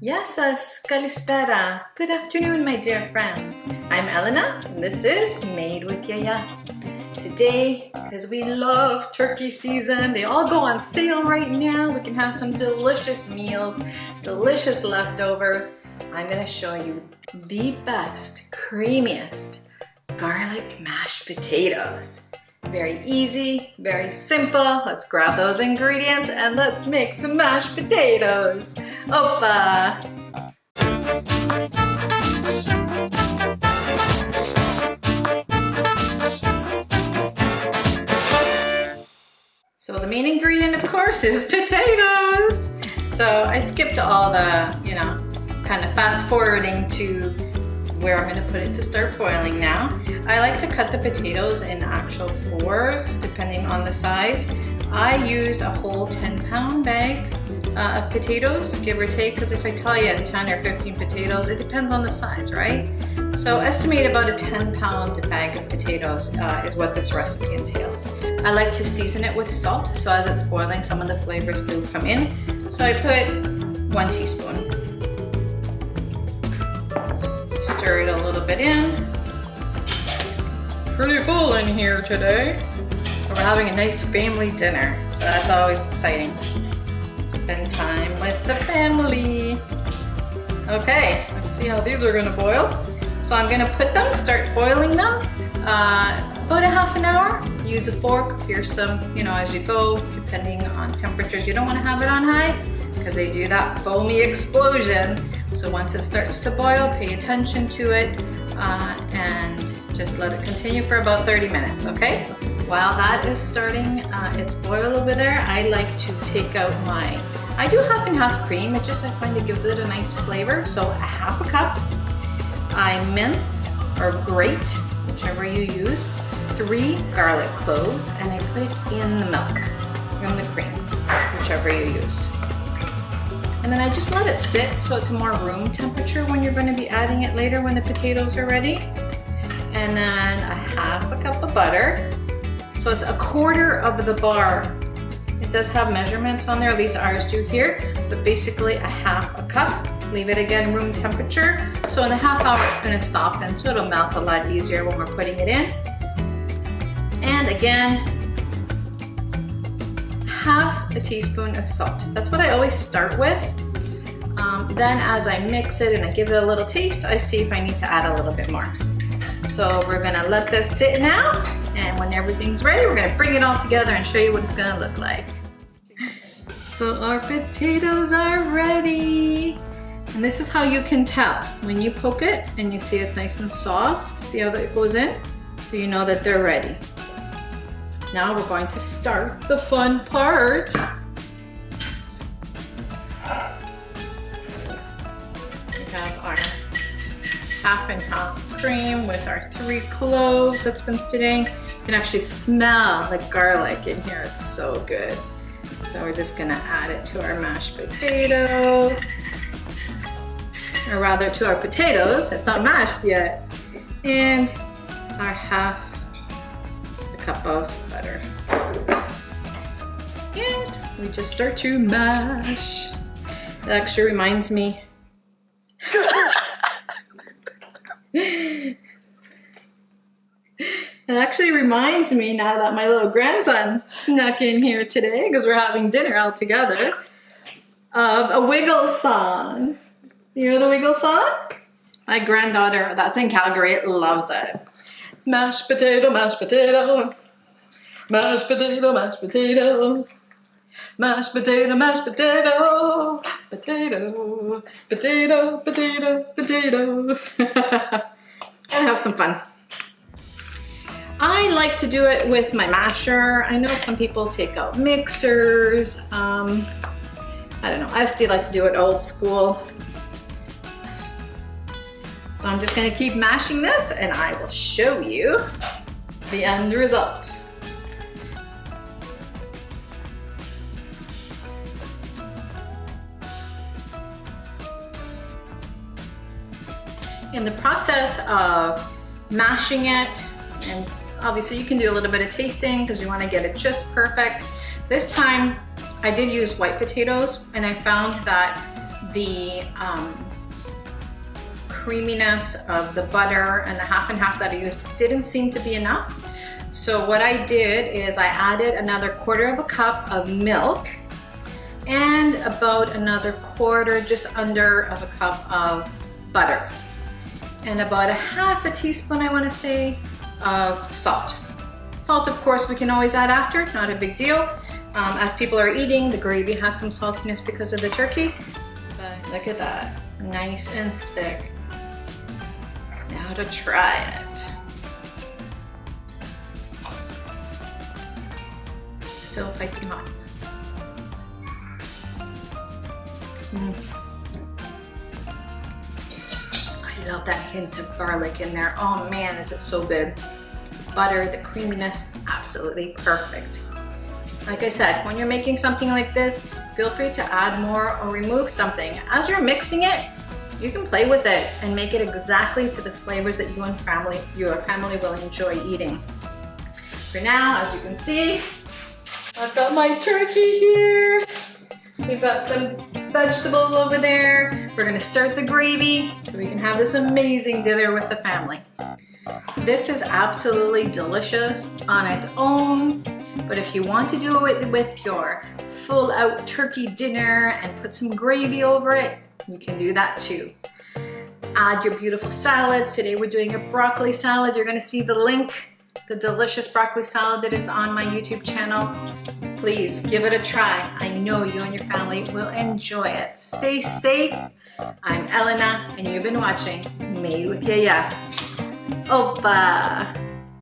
Yasas, kalispera. Good afternoon, my dear friends. I'm Elena, and this is Made with Yiayia. Today, because we love turkey season, they all go on sale right now. We can have some delicious meals, delicious leftovers. I'm gonna show you the best, creamiest garlic mashed potatoes. Very easy, very simple. Let's grab those ingredients and let's make some mashed potatoes. Opa! So the main ingredient, of course, is potatoes. So I skipped all the, kind of fast forwarding to where I'm gonna put it to start boiling now. I like to cut the potatoes in actual fours, depending on the size. I used a whole 10-pound bag of potatoes, give or take, because if I tell you 10 or 15 potatoes, it depends on the size, right? So estimate about a 10-pound bag of potatoes is what this recipe entails. I like to season it with salt, so as it's boiling, some of the flavors do come in. So I put 1 teaspoon. Stir it a little bit in. Pretty full in here today. We're having a nice family dinner, so that's always exciting. Spend time with the family. Okay, let's see how these are gonna boil. So I'm gonna put them, start boiling them, about a half an hour. Use a fork, pierce them, as you go, depending on temperatures. You don't wanna have it on high, because they do that foamy explosion. So once it starts to boil, pay attention to it and just let it continue for about 30 minutes, okay? While that is starting its boil over there, I like to take out I do half and half cream. I find it gives it a nice flavor. So a half a cup, I mince or grate, whichever you use, 3 garlic cloves, and I put it in the milk, in the cream, whichever you use. And then I just let it sit so it's more room temperature when you're going to be adding it later when the potatoes are ready. And then a half a cup of butter. So it's a quarter of the bar. It does have measurements on there, at least ours do here, but basically a half a cup. Leave it again room temperature. So in a half hour it's going to soften, so it'll melt a lot easier when we're putting it in. And again, half a teaspoon of salt. That's what I always start with. Then as I mix it and I give it a little taste, I see if I need to add a little bit more. So we're gonna let this sit now, and when everything's ready, we're gonna bring it all together and show you what it's gonna look like. So our potatoes are ready. And this is how you can tell. When you poke it and you see it's nice and soft, see how that goes in? So you know that they're ready. Now we're going to start the fun part. We have our half and half cream with our 3 cloves that's been sitting. You can actually smell the garlic in here. It's so good. So we're just gonna add it to our mashed potato. Or rather to our potatoes. It's not mashed yet. And our half cup of butter. And we just start to mash. It actually reminds me now that my little grandson snuck in here today, because we're having dinner all together, of a Wiggle song. You know the Wiggle song? My granddaughter, that's in Calgary, loves it. It's mashed potato, mashed potato. Mashed potato, mashed potato. Mashed potato, mashed potato. Potato, potato, potato, potato. And have some fun. I like to do it with my masher. I know some people take out mixers. I don't know, I still like to do it old school. So I'm just gonna keep mashing this and I will show you the end result. In the process of mashing it, and obviously you can do a little bit of tasting because you want to get it just perfect. This time I did use white potatoes, and I found that the creaminess of the butter and the half and half that I used didn't seem to be enough. So what I did is I added another 1/4 cup of milk and about another just under of a cup of butter. And about a 1/2 teaspoon, I want to say, of salt. Salt, of course, we can always add after, not a big deal. As people are eating, the gravy has some saltiness because of the turkey. But look at that, nice and thick. Now to try it. Still piping hot. I love that hint of garlic in there. Oh man, is it so good. Butter, the creaminess, absolutely perfect. Like I said, when you're making something like this, feel free to add more or remove something. As you're mixing it, you can play with it and make it exactly to the flavors that you and your family will enjoy eating. For now, as you can see, I've got my turkey here. We've got some vegetables over there. We're gonna start the gravy so we can have this amazing dinner with the family. This is absolutely delicious on its own, but if you want to do it with your full out turkey dinner and put some gravy over it, you can do that too. Add your beautiful salads. Today we're doing a broccoli salad. You're gonna see the link, the delicious broccoli salad that is on my YouTube channel. Please give it a try. I know you and your family will enjoy it. Stay safe. I'm Elena and you've been watching Made with Yiayia. Opa!